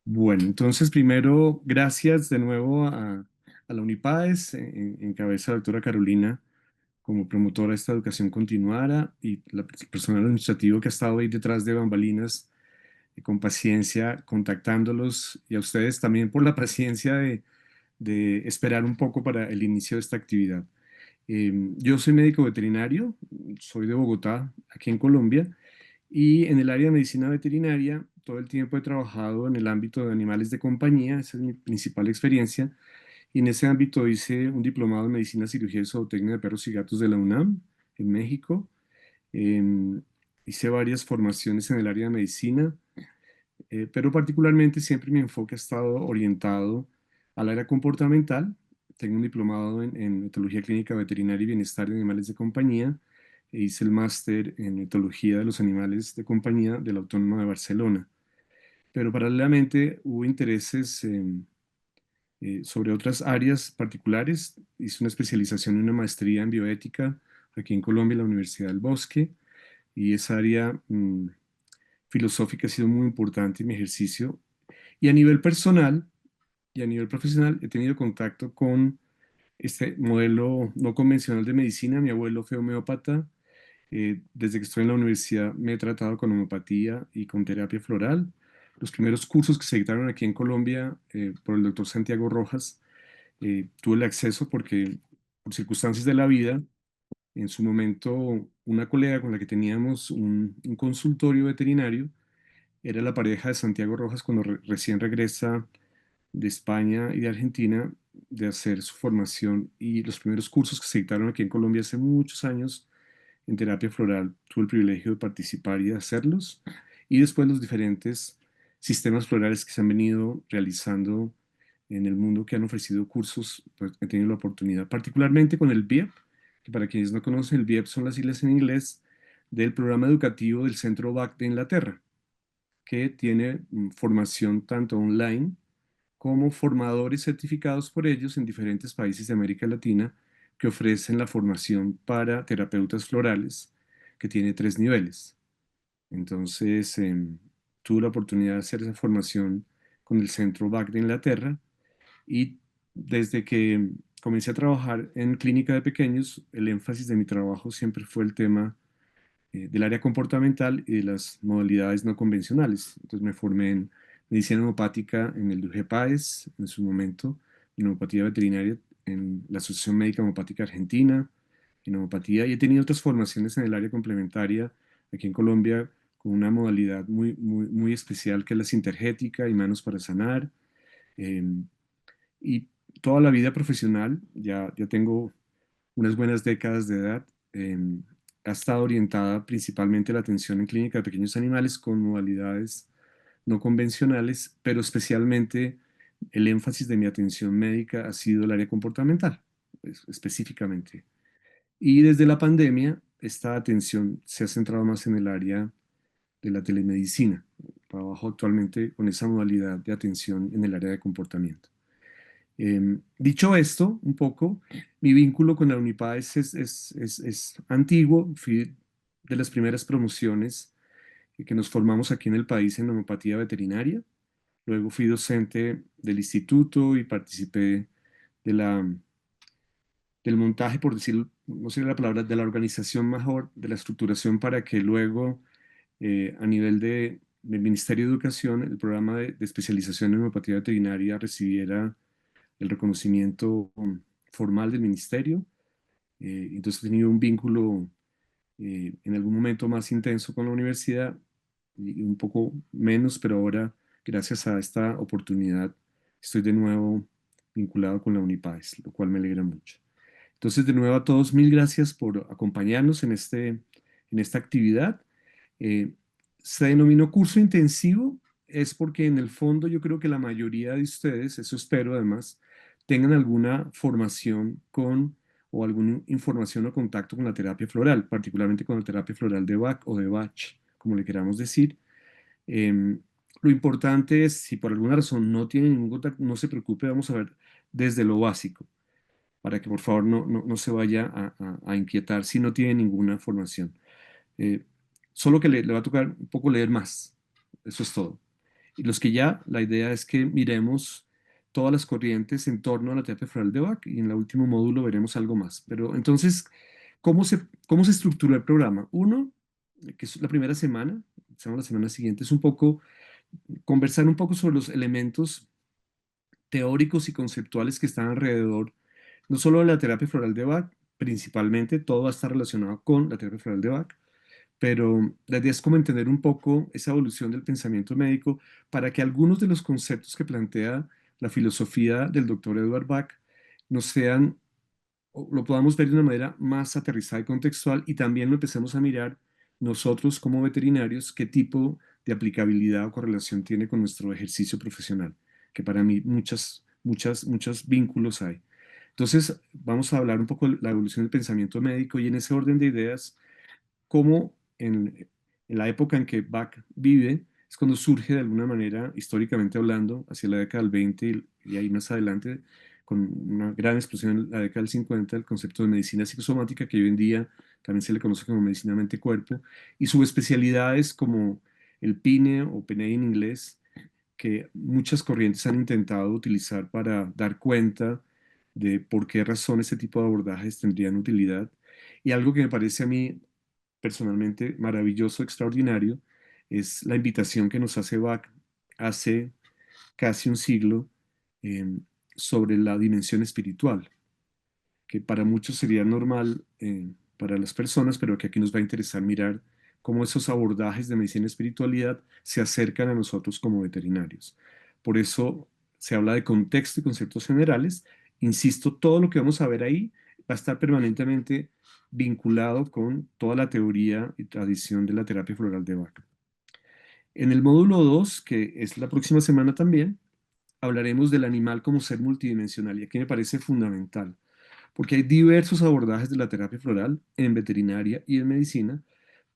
Bueno, entonces primero, gracias de nuevo a la Unipaes, en cabeza de la doctora Carolina, como promotora de esta educación continuada y el personal administrativo que ha estado ahí detrás de bambalinas, con paciencia, contactándolos, y a ustedes también por la paciencia de esperar un poco para el inicio de esta actividad. Yo soy médico veterinario, soy de Bogotá, aquí en Colombia, y en el área de medicina veterinaria, todo el tiempo he trabajado en el ámbito de animales de compañía, esa es mi principal experiencia. Y en ese ámbito hice un diplomado en medicina, cirugía y zootecnia de perros y gatos de la UNAM, en México. Em, Hice varias formaciones en el área de medicina, pero particularmente siempre mi enfoque ha estado orientado al área comportamental. Tengo un diplomado en etología clínica veterinaria y bienestar de animales de compañía, e hice el máster en etología de los animales de compañía de la Autónoma de Barcelona. Pero paralelamente hubo intereses sobre otras áreas particulares. Hice una especialización y una maestría en bioética aquí en Colombia, en la Universidad del Bosque, y esa área filosófica ha sido muy importante en mi ejercicio. Y a nivel personal y a nivel profesional he tenido contacto con este modelo no convencional de medicina. Mi abuelo fue homeópata. Desde que estoy en la universidad me he tratado con homeopatía y con terapia floral. Los primeros cursos que se dictaron aquí en Colombia por el doctor Santiago Rojas, tuve el acceso porque por circunstancias de la vida, en su momento una colega con la que teníamos un consultorio veterinario era la pareja de Santiago Rojas cuando recién regresa de España y de Argentina de hacer su formación, y los primeros cursos que se dictaron aquí en Colombia hace muchos años en terapia floral, tuve el privilegio de participar y de hacerlos, y después los diferentes sistemas florales que se han venido realizando en el mundo, que han ofrecido cursos, pues he tenido la oportunidad, particularmente con el BIEP, que para quienes no conocen, el BIEP son las siglas en inglés del programa educativo del Centro BAC de Inglaterra, que tiene formación tanto online como formadores certificados por ellos en diferentes países de América Latina, que ofrecen la formación para terapeutas florales, que tiene tres niveles. Entonces, tuve la oportunidad de hacer esa formación con el Centro BAC de Inglaterra, y desde que comencé a trabajar en clínica de pequeños, el énfasis de mi trabajo siempre fue el tema del área comportamental y de las modalidades no convencionales. Entonces me formé en medicina homeopática en el DUGE PAES en su momento, en homeopatía veterinaria en la Asociación Médica Homopática Argentina, en homeopatía, y he tenido otras formaciones en el área complementaria aquí en Colombia con una modalidad muy especial, que es la sintergética y manos para sanar. Eh, y toda la vida profesional, ya tengo unas buenas décadas de edad, eh, ha estado orientada principalmente a la atención en clínica de pequeños animales con modalidades no convencionales, pero especialmente el énfasis de mi atención médica ha sido el área comportamental, pues, específicamente. Y desde la pandemia, esta atención se ha centrado más en el área de la telemedicina. Trabajo actualmente con esa modalidad de atención en el área de comportamiento. Dicho esto, un poco, mi vínculo con la Unipad es antiguo. Fui de las primeras promociones que nos formamos aquí en el país en homeopatía veterinaria. Luego fui docente del instituto y participé de del montaje, por decir, no sé la palabra, de la organización mejor, de la estructuración, para que luego, a nivel del Ministerio de Educación, el programa de especialización en homeopatía veterinaria recibiera el reconocimiento formal del ministerio. Entonces he tenido un vínculo en algún momento más intenso con la universidad y un poco menos, pero ahora, gracias a esta oportunidad, estoy de nuevo vinculado con la Unipaes, lo cual me alegra mucho. Entonces, de nuevo a todos, mil gracias por acompañarnos en esta actividad. Eh, Se denominó curso intensivo, es porque en el fondo yo creo que la mayoría de ustedes, eso espero además, tengan alguna formación con o alguna información o contacto con la terapia floral, particularmente con la terapia floral de Bach o de Bach, como le queramos decir. Em, lo importante es, si por alguna razón no tienen ningún contacto, no se preocupe, vamos a ver desde lo básico, para que por favor no se vaya a inquietar si no tiene ninguna formación. Eh, Solo que le va a tocar un poco leer más, eso es todo. Y los que ya, la idea es que miremos todas las corrientes en torno a la terapia floral de Bach y en el último módulo veremos algo más. Pero entonces, cómo se estructura el programa? Uno, que es la primera semana, la semana siguiente, es un poco conversar un poco sobre los elementos teóricos y conceptuales que están alrededor, no solo de la terapia floral de Bach, principalmente todo va a estar relacionado con la terapia floral de Bach, pero la idea es como entender un poco esa evolución del pensamiento médico para que algunos de los conceptos que plantea la filosofía del doctor Edward Bach nos sean, o lo podamos ver de una manera más aterrizada y contextual y también lo empecemos a mirar nosotros como veterinarios qué tipo de aplicabilidad o correlación tiene con nuestro ejercicio profesional, que para mí muchos vínculos hay. Entonces, vamos a hablar un poco de la evolución del pensamiento médico y en ese orden de ideas cómo en la época en que Bach vive es cuando surge de alguna manera, históricamente hablando, hacia la década del 20 y ahí más adelante, con una gran explosión en la década del 50, el concepto de medicina psicosomática, que hoy en día también se le conoce como medicina mente-cuerpo, y subespecialidades como el PINE o PNE en inglés, que muchas corrientes han intentado utilizar para dar cuenta de por qué razón este tipo de abordajes tendrían utilidad. Y algo que me parece a mí personalmente maravilloso, extraordinario, es la invitación que nos hace Bach hace casi un siglo eh, sobre la dimensión espiritual, que para muchos sería normal para las personas, pero que aquí nos va a interesar mirar cómo esos abordajes de medicina y espiritualidad se acercan a nosotros como veterinarios. Por eso se habla de contexto y conceptos generales. Insisto, todo lo que vamos a ver ahí va a estar permanentemente vinculado con toda la teoría y tradición de la terapia floral de Bach. En el módulo 2, que es la próxima semana también, hablaremos del animal como ser multidimensional y aquí me parece fundamental porque hay diversos abordajes de la terapia floral en veterinaria y en medicina,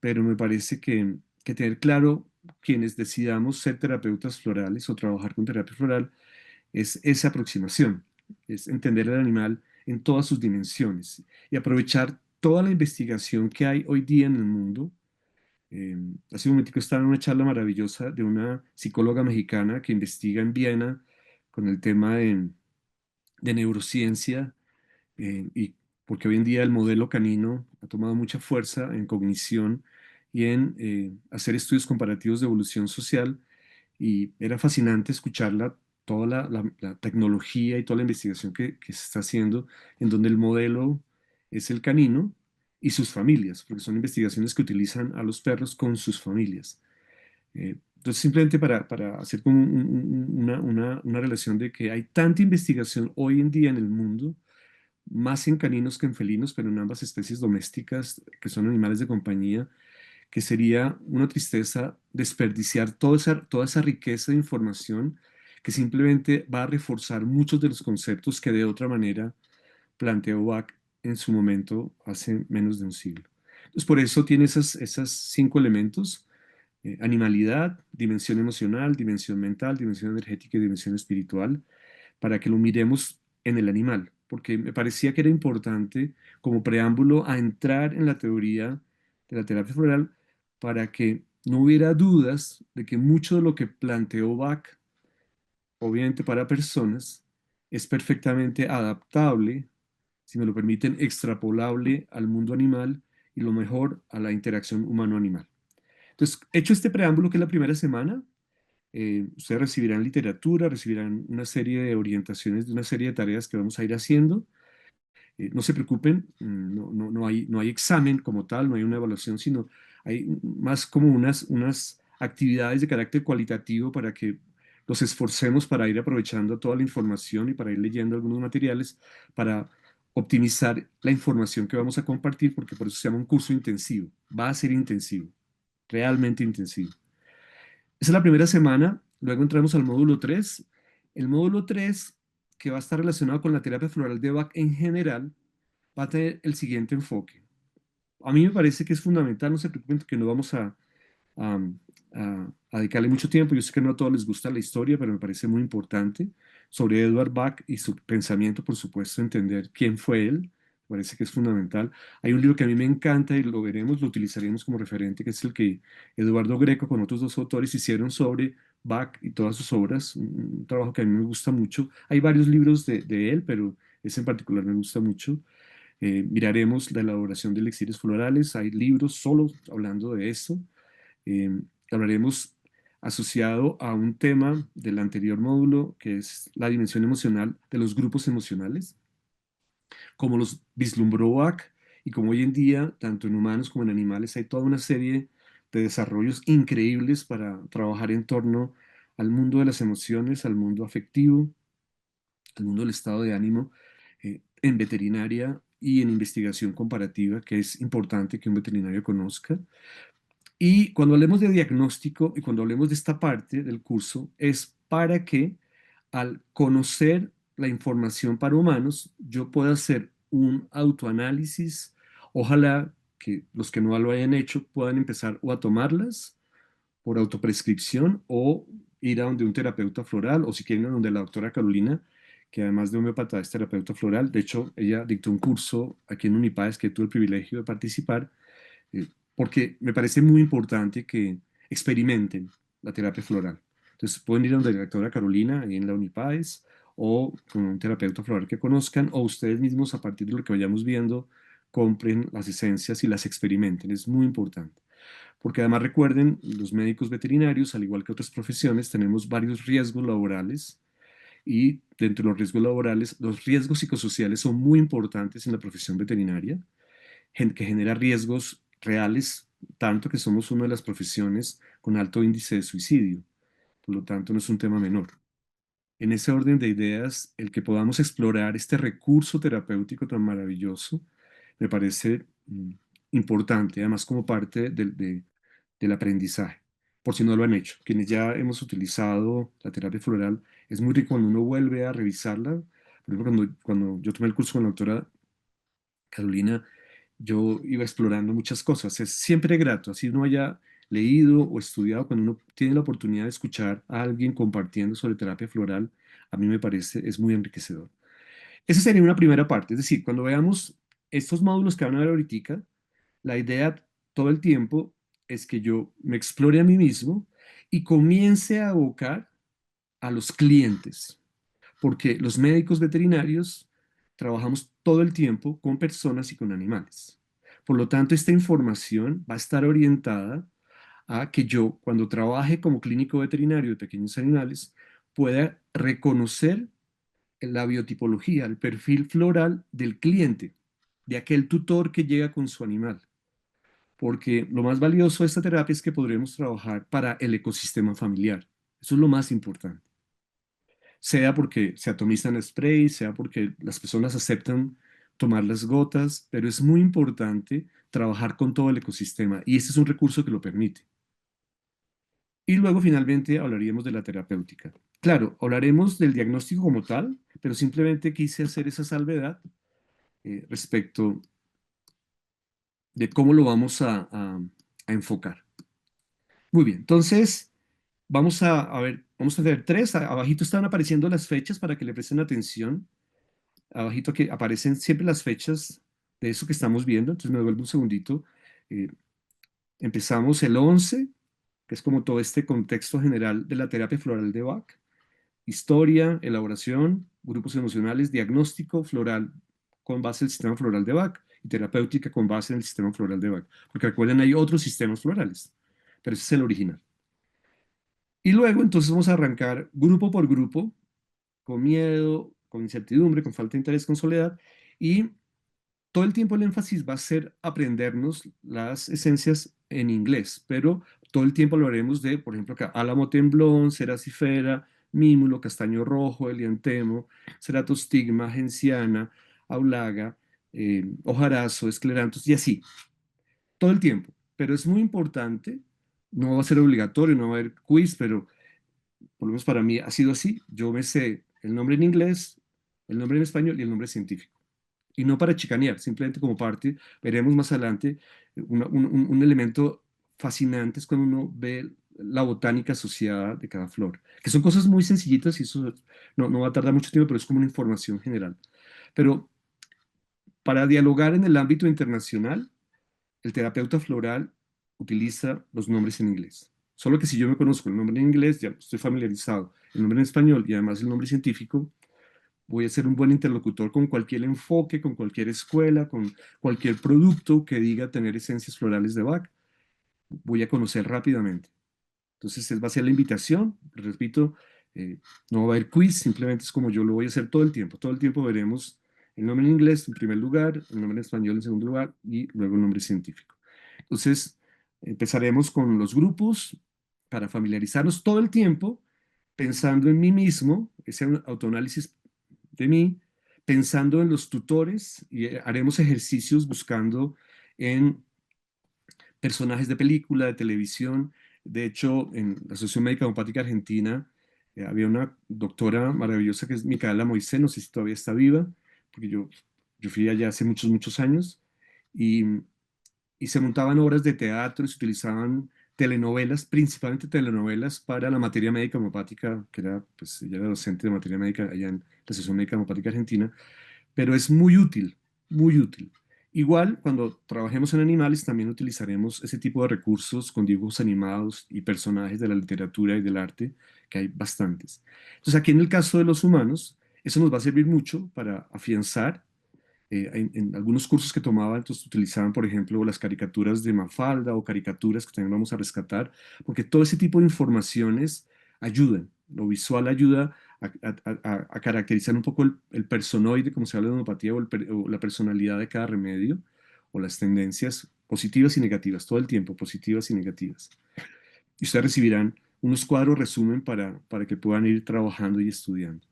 pero me parece que tener claro quienes decidamos ser terapeutas florales o trabajar con terapia floral es esa aproximación, es entender el animal en todas sus dimensiones y aprovechar toda la investigación que hay hoy día en el mundo. Hace un momentico estaba en una charla maravillosa de una psicóloga mexicana que investiga en Viena con el tema de neurociencia y porque hoy en día el modelo canino ha tomado mucha fuerza en cognición y en hacer estudios comparativos de evolución social y era fascinante escucharla, toda la tecnología y toda la investigación que se está haciendo en donde el modelo es el canino y sus familias, porque son investigaciones que utilizan a los perros con sus familias. Entonces, simplemente para hacer como una relación de que hay tanta investigación hoy en día en el mundo más en caninos que en felinos, pero en ambas especies domésticas, que son animales de compañía, que sería una tristeza desperdiciar toda esa riqueza de información que simplemente va a reforzar muchos de los conceptos que de otra manera planteó Bach en su momento hace menos de un siglo. Entonces, por eso tiene esas 5 elementos: animalidad, dimensión emocional, dimensión mental, dimensión energética y dimensión espiritual para que lo miremos en el animal, porque me parecía que era importante como preámbulo a entrar en la teoría de la terapia floral para que no hubiera dudas de que mucho de lo que planteó Bach, obviamente para personas, es perfectamente adaptable, si me lo permiten, extrapolable al mundo animal y lo mejor a la interacción humano-animal. Entonces, hecho este preámbulo, que es la primera semana, ustedes recibirán literatura, recibirán una serie de orientaciones de una serie de tareas que vamos a ir haciendo. No se preocupen, no hay examen como tal, no hay una evaluación, sino hay más como unas actividades de carácter cualitativo para que nos esforcemos para ir aprovechando toda la información y para ir leyendo algunos materiales para optimizar la información que vamos a compartir, porque por eso se llama un curso intensivo. Va a ser intensivo, realmente intensivo. Esa es la primera semana, luego entramos al módulo 3. El módulo 3, que va a estar relacionado con la terapia floral de Bach en general, va a tener el siguiente enfoque. A mí me parece que es fundamental, no se preocupen que no vamos a, a dedicarle mucho tiempo. Yo sé que no a todos les gusta la historia, pero me parece muy importante sobre Edward Bach y su pensamiento, por supuesto, entender quién fue él, parece que es fundamental. Hay un libro que a mí me encanta y lo veremos, lo utilizaremos como referente, que es el que Eduardo Greco con otros dos autores hicieron sobre Bach y todas sus obras, un trabajo que a mí me gusta mucho. Hay varios libros de él, pero ese en particular me gusta mucho. Miraremos la elaboración de elixires florales, hay libros solo hablando de esto. Eh, Hablaremos asociado a un tema del anterior módulo, que es la dimensión emocional de los grupos emocionales, como los vislumbró Bach y como hoy en día, tanto en humanos como en animales, hay toda una serie de desarrollos increíbles para trabajar en torno al mundo de las emociones, al mundo afectivo, al mundo del estado de ánimo, en veterinaria y en investigación comparativa, que es importante que un veterinario conozca. Y cuando hablemos de diagnóstico y cuando hablemos de esta parte del curso, es para que al conocer la información para humanos, yo pueda hacer un autoanálisis. Ojalá que los que no lo hayan hecho puedan empezar o a tomarlas por autoprescripción o ir a donde un terapeuta floral o si quieren a donde la doctora Carolina, que además de homeopata es terapeuta floral. De hecho, ella dictó un curso aquí en Unipades que tuve el privilegio de participar, eh, porque me parece muy importante que experimenten la terapia floral. Entonces pueden ir a donde la doctora Carolina, ahí en la Unipades, o con un terapeuta floral que conozcan, o ustedes mismos a partir de lo que vayamos viendo, compren las esencias y las experimenten. Es muy importante. Porque además recuerden, los médicos veterinarios, al igual que otras profesiones, tenemos varios riesgos laborales y dentro de los riesgos laborales, los riesgos psicosociales son muy importantes en la profesión veterinaria, que genera riesgos reales, tanto que somos una de las profesiones con alto índice de suicidio. Por lo tanto, no es un tema menor. En ese orden de ideas, el que podamos explorar este recurso terapéutico tan maravilloso me parece importante, además como parte del aprendizaje, por si no lo han hecho. Quienes ya hemos utilizado la terapia floral, es muy rico cuando uno vuelve a revisarla. Por ejemplo, cuando yo tomé el curso con la doctora Carolina, yo iba explorando muchas cosas. Es siempre grato, así uno haya leído o estudiado, cuando uno tiene la oportunidad de escuchar a alguien compartiendo sobre terapia floral, a mí me parece, es muy enriquecedor. Esa sería una primera parte, es decir, cuando veamos estos módulos que van a ver ahorita, la idea todo el tiempo es que yo me explore a mí mismo y comience a abocar a los clientes, porque los médicos veterinarios trabajamos todo el tiempo con personas y con animales. Por lo tanto, esta información va a estar orientada a que yo, cuando trabaje como clínico veterinario de pequeños animales, pueda reconocer la biotipología, el perfil floral del cliente, de aquel tutor que llega con su animal. Porque lo más valioso de esta terapia es que podremos trabajar para el ecosistema familiar. Eso es lo más importante, sea porque se atomizan spray, sea porque las personas aceptan tomar las gotas, pero es muy importante trabajar con todo el ecosistema y este es un recurso que lo permite. Y luego finalmente hablaríamos de la terapéutica. Claro, hablaremos del diagnóstico como tal, pero simplemente quise hacer esa salvedad respecto de cómo lo vamos a enfocar. Muy bien, entonces vamos a ver, vamos a ver tres. Abajito están apareciendo las fechas para que le presten atención. Abajito que aparecen siempre las fechas de eso que estamos viendo. Entonces me devuelvo un segundito. Eh, Empezamos el 11, que es como todo este contexto general de la terapia floral de Bach. Historia, elaboración, grupos emocionales, diagnóstico floral con base en el sistema floral de Bach y terapéutica con base en el sistema floral de Bach. Porque recuerden, hay otros sistemas florales, pero ese es el original. Y luego entonces vamos a arrancar grupo por grupo, con miedo, con incertidumbre, con falta de interés, con soledad, y todo el tiempo el énfasis va a ser aprendernos las esencias en inglés, pero todo el tiempo lo haremos de, por ejemplo, acá, álamo temblón, ceracifera, mímulo, castaño rojo, eliantemo, ceratostigma, genciana, aulaga, hojarazo, escleranthus, y así, todo el tiempo. Pero es muy importante, no va a ser obligatorio, no va a haber quiz, pero por lo menos para mí ha sido así. Yo me sé el nombre en inglés, el nombre en español y el nombre científico. Y no para chicanear, simplemente como parte, veremos más adelante, un elemento fascinante es cuando uno ve la botánica asociada de cada flor, que son cosas muy sencillitas y eso no va a tardar mucho tiempo, pero es como una información general. Pero Para dialogar en el ámbito internacional, el terapeuta floral utiliza los nombres en inglés. Solo que si yo me conozco el nombre en inglés, ya estoy familiarizado. El nombre en español y además el nombre científico, voy a ser un buen interlocutor con cualquier enfoque, con cualquier escuela, con cualquier producto que diga tener esencias florales de Bach. Voy a conocer rápidamente. Entonces, va a ser la invitación. Repito, no va a haber quiz, simplemente es como yo lo voy a hacer todo el tiempo. Todo el tiempo veremos el nombre en inglés en primer lugar, el nombre en español en segundo lugar y luego el nombre científico. Entonces, empezaremos con los grupos para familiarizarnos todo el tiempo, pensando en mí mismo, ese autoanálisis de mí, pensando en los tutores y haremos ejercicios buscando en personajes de película, de televisión. De hecho, en la Asociación Médica Homeopática Argentina había una doctora maravillosa que es Micaela Moisés, no sé si todavía está viva, porque yo fui allá hace muchos, muchos años, y, y se montaban obras de teatro y se utilizaban telenovelas, principalmente telenovelas para la materia médica homeopática, que era, pues ella era docente de materia médica allá en la Asociación Médica Homeopática Argentina, pero es muy útil, muy útil. Igual, cuando trabajemos en animales, también utilizaremos ese tipo de recursos con dibujos animados y personajes de la literatura y del arte, que hay bastantes. Entonces, aquí en el caso de los humanos, eso nos va a servir mucho para afianzar. En algunos cursos que tomaba, entonces utilizaban, por ejemplo, las caricaturas de Mafalda o caricaturas que también vamos a rescatar, porque todo ese tipo de informaciones ayudan. Lo visual ayuda a caracterizar un poco el personoide, como se habla de homeopatía, o la personalidad de cada remedio, o las tendencias positivas y negativas, todo el tiempo, positivas y negativas. Y ustedes recibirán unos cuadros resumen para que puedan ir trabajando y estudiando.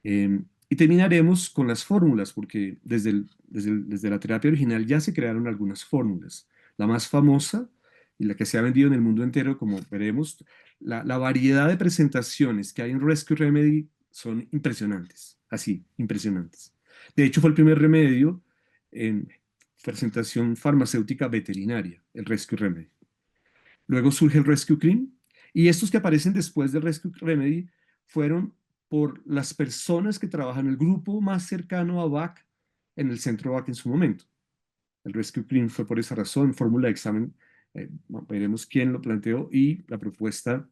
Y terminaremos con las fórmulas, porque desde la terapia original ya se crearon algunas fórmulas. La más famosa y la que se ha vendido en el mundo entero, como veremos, la variedad de presentaciones que hay en Rescue Remedy son impresionantes, así, impresionantes. De hecho, fue el primer remedio en presentación farmacéutica veterinaria, el Rescue Remedy. Luego surge el Rescue Cream y estos que aparecen después del Rescue Remedy fueron por las personas que trabajan en el grupo más cercano a BAC en el centro BAC en su momento. El Rescue Cream fue por esa razón, fórmula de examen, veremos quién lo planteó y la propuesta,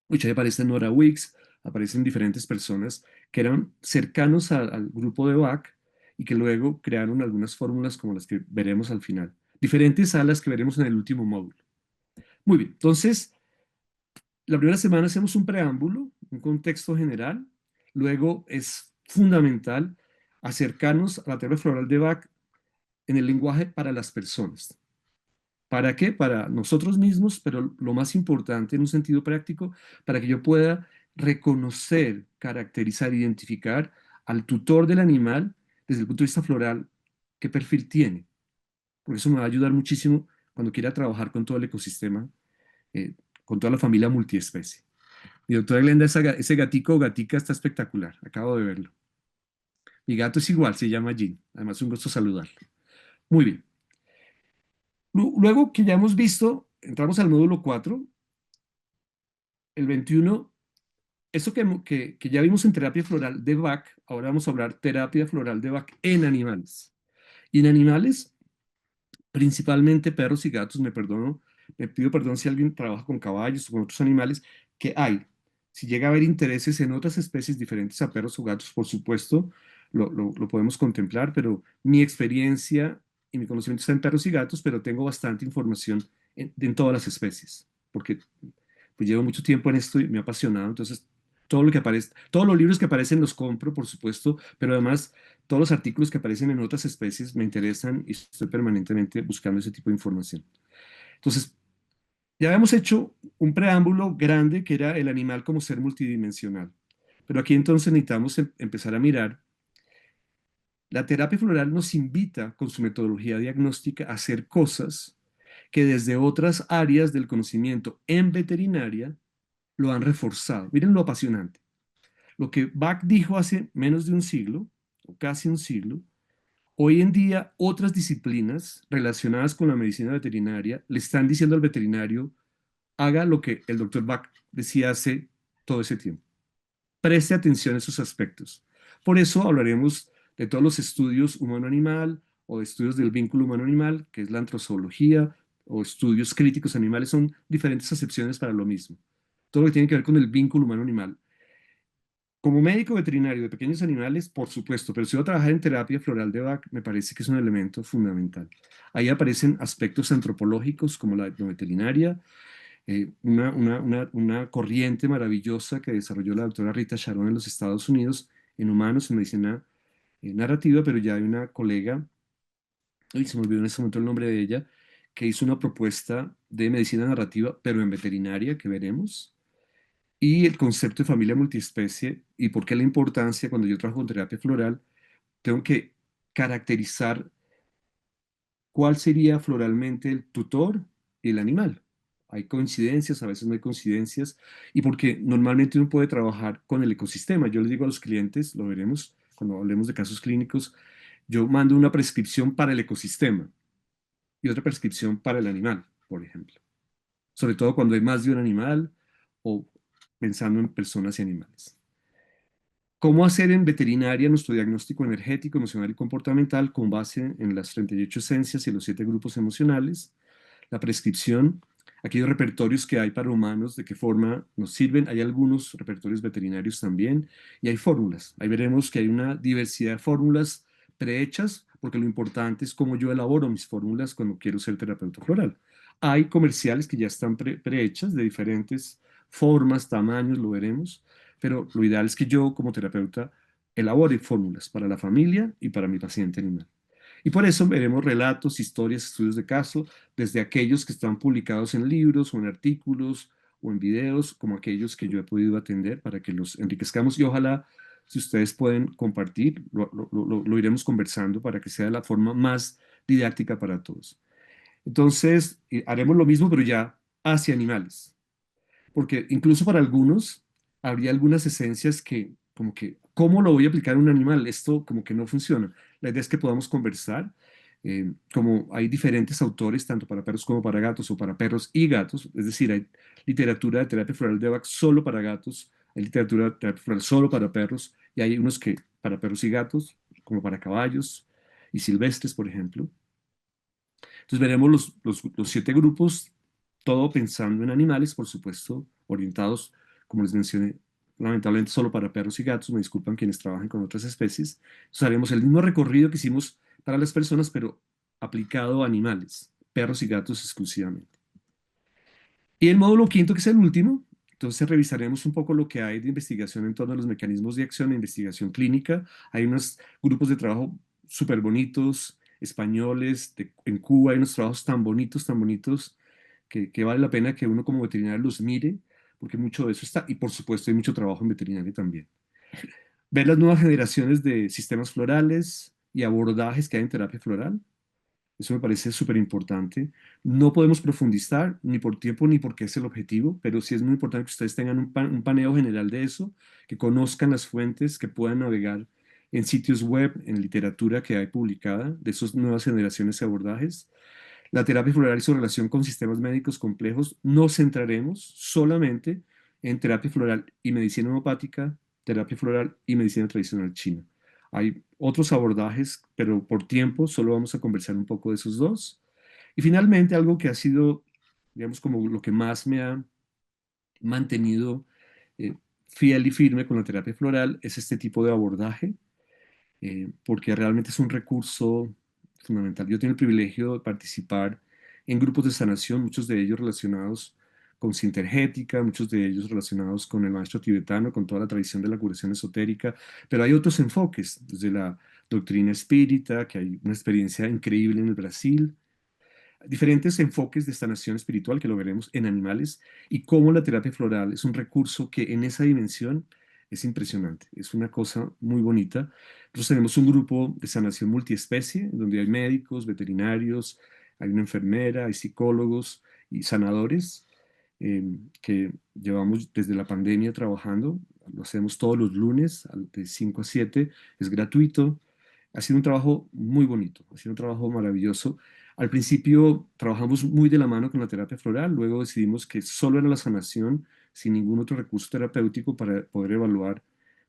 muchas ahí aparece Nora Wicks, aparecen diferentes personas que eran cercanos al grupo de BAC y que luego crearon algunas fórmulas como las que veremos al final, diferentes a las que veremos en el último módulo. Muy bien, entonces la primera semana hacemos un preámbulo, un contexto general. Luego es fundamental acercarnos a la teoría floral de Bach en el lenguaje para las personas. ¿Para qué? Para nosotros mismos, pero lo más importante en un sentido práctico, para que yo pueda reconocer, caracterizar, identificar al tutor del animal desde el punto de vista floral, qué perfil tiene. Por eso me va a ayudar muchísimo cuando quiera trabajar con todo el ecosistema, con toda la familia multiespecie. Mi doctora Glenda, ese gatico o gatica está espectacular. Acabo de verlo. Mi gato es igual, se llama Jean. Además, un gusto saludarlo. Muy bien. Luego que ya hemos visto, entramos al módulo 4, el 21. Eso que ya vimos en terapia floral de Bach, ahora vamos a hablar terapia floral de Bach en animales. Y en animales, principalmente perros y gatos, me pido perdón si alguien trabaja con caballos o con otros animales, que hay. Si llega a haber intereses en otras especies diferentes a perros o gatos, por supuesto, lo podemos contemplar, pero mi experiencia y mi conocimiento está en perros y gatos, pero tengo bastante información en todas las especies, porque pues llevo mucho tiempo en esto y me ha apasionado, entonces todo lo que aparece, todos los libros que aparecen los compro, por supuesto, pero además todos los artículos que aparecen en otras especies me interesan y estoy permanentemente buscando ese tipo de información. Entonces, ya habíamos hecho un preámbulo grande que era el animal como ser multidimensional, pero aquí entonces necesitamos empezar a mirar. La terapia floral nos invita con su metodología diagnóstica a hacer cosas que desde otras áreas del conocimiento en veterinaria lo han reforzado. Miren lo apasionante. Lo que Bach dijo hace menos de un siglo, o casi un siglo, hoy en día otras disciplinas relacionadas con la medicina veterinaria le están diciendo al veterinario, haga lo que el doctor Bach decía hace todo ese tiempo. Preste atención a esos aspectos. Por eso hablaremos de todos los estudios humano-animal o de estudios del vínculo humano-animal, que es la antrozoología, o estudios críticos animales, son diferentes acepciones para lo mismo. Todo lo que tiene que ver con el vínculo humano-animal. Como médico veterinario de pequeños animales, por supuesto, pero si voy a trabajar en terapia floral de Bach, me parece que es un elemento fundamental. Ahí aparecen aspectos antropológicos como la etnoveterinaria, una corriente maravillosa que desarrolló la doctora Rita Sharon en los Estados Unidos en humanos, en medicina narrativa, pero ya hay una colega, y se me olvidó en este momento el nombre de ella, que hizo una propuesta de medicina narrativa, pero en veterinaria, que veremos, y el concepto de familia multiespecie, y por qué la importancia cuando yo trabajo con terapia floral, tengo que caracterizar cuál sería floralmente el tutor y el animal. Hay coincidencias, a veces no hay coincidencias, y porque normalmente uno puede trabajar con el ecosistema. Yo les digo a los clientes, lo veremos cuando hablemos de casos clínicos, yo mando una prescripción para el ecosistema y otra prescripción para el animal, por ejemplo. Sobre todo cuando hay más de un animal o pensando en personas y animales. ¿Cómo hacer en veterinaria nuestro diagnóstico energético, emocional y comportamental con base en las 38 esencias y los 7 grupos emocionales? La prescripción, aquellos repertorios que hay para humanos, de qué forma nos sirven. Hay algunos repertorios veterinarios también y hay fórmulas. Ahí veremos que hay una diversidad de fórmulas prehechas, porque lo importante es cómo yo elaboro mis fórmulas cuando quiero ser terapeuta floral. Hay comerciales que ya están prehechas de diferentes formas, tamaños, lo veremos, pero lo ideal es que yo como terapeuta elabore fórmulas para la familia y para mi paciente animal. Y por eso veremos relatos, historias, estudios de caso, desde aquellos que están publicados en libros o en artículos o en videos, como aquellos que yo he podido atender para que los enriquezcamos y ojalá si ustedes pueden compartir, lo iremos conversando para que sea de la forma más didáctica para todos. Entonces, haremos lo mismo, pero ya hacia animales porque incluso para algunos habría algunas esencias que, como que, ¿cómo lo voy a aplicar a un animal? Esto como que no funciona. La idea es que podamos conversar, como hay diferentes autores, tanto para perros como para gatos, o para perros y gatos, es decir, hay literatura de terapia floral de Bach solo para gatos, hay literatura de terapia floral solo para perros, y hay unos que para perros y gatos, como para caballos y silvestres, por ejemplo. Entonces veremos los 7 grupos, todo pensando en animales, por supuesto, orientados, como les mencioné, lamentablemente solo para perros y gatos, me disculpan quienes trabajan con otras especies. Entonces haremos el mismo recorrido que hicimos para las personas, pero aplicado a animales, perros y gatos exclusivamente. Y el módulo quinto, que es el último, entonces revisaremos un poco lo que hay de investigación en torno a los mecanismos de acción e investigación clínica. Hay unos grupos de trabajo súper bonitos, españoles, en Cuba hay unos trabajos tan bonitos, que vale la pena que uno como veterinario los mire, porque mucho de eso está, y por supuesto hay mucho trabajo en veterinaria también. Ver las nuevas generaciones de sistemas florales y abordajes que hay en terapia floral. Eso me parece súper importante. No podemos profundizar ni por tiempo ni porque es el objetivo, pero sí es muy importante que ustedes tengan un paneo general de eso, que conozcan las fuentes, que puedan navegar en sitios web, en literatura que hay publicada de esas nuevas generaciones de abordajes. La terapia floral y su relación con sistemas médicos complejos, nos centraremos solamente en terapia floral y medicina homopática, terapia floral y medicina tradicional china. Hay otros abordajes, pero por tiempo solo vamos a conversar un poco de esos dos. Y finalmente, algo que ha sido, digamos, como lo que más me ha mantenido fiel y firme con la terapia floral es este tipo de abordaje porque realmente es un recurso fundamental. Yo tengo el privilegio de participar en grupos de sanación, muchos de ellos relacionados con sintergética, muchos de ellos relacionados con el maestro tibetano, con toda la tradición de la curación esotérica, pero hay otros enfoques, desde la doctrina espírita, que hay una experiencia increíble en el Brasil, diferentes enfoques de sanación espiritual que lo veremos en animales y cómo la terapia floral es un recurso que en esa dimensión es impresionante, es una cosa muy bonita. Nosotros tenemos un grupo de sanación multiespecie, donde hay médicos, veterinarios, hay una enfermera, hay psicólogos y sanadores que llevamos desde la pandemia trabajando. Lo hacemos todos los lunes de 5 a 7, es gratuito. Ha sido un trabajo muy bonito, ha sido un trabajo maravilloso. Al principio trabajamos muy de la mano con la terapia floral, luego decidimos que solo era la sanación sin ningún otro recurso terapéutico para poder evaluar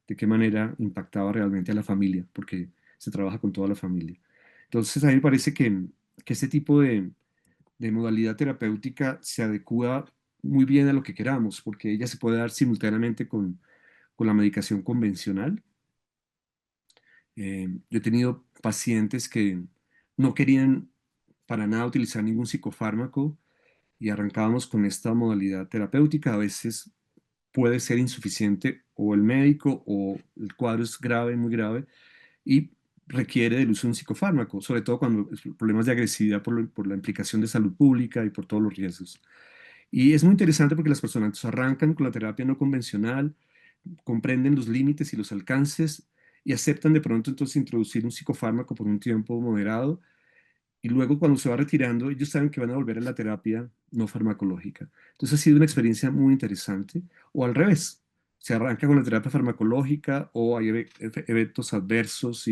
de qué manera impactaba realmente a la familia, porque se trabaja con toda la familia. Entonces, a mí me parece que este tipo de modalidad terapéutica se adecua muy bien a lo que queramos, porque ella se puede dar simultáneamente con la medicación convencional. Yo he tenido pacientes que no querían para nada utilizar ningún psicofármaco y arrancábamos con esta modalidad terapéutica. A veces puede ser insuficiente o el médico o el cuadro es grave, muy grave, y requiere del uso de un psicofármaco, sobre todo cuando es problemas de agresividad por la implicación de salud pública y por todos los riesgos. Y es muy interesante porque las personas entonces arrancan con la terapia no convencional, comprenden los límites y los alcances y aceptan de pronto entonces introducir un psicofármaco por un tiempo moderado y luego cuando se va retirando ellos saben que van a volver a la terapia no farmacológica. Entonces ha sido una experiencia muy interesante o al revés, se arranca con la terapia farmacológica o hay eventos adversos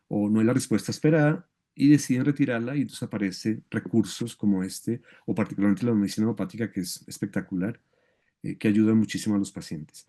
o no es la respuesta esperada y deciden retirarla y entonces aparecen recursos como este o particularmente la medicina homeopática que es espectacular, que ayuda muchísimo a los pacientes.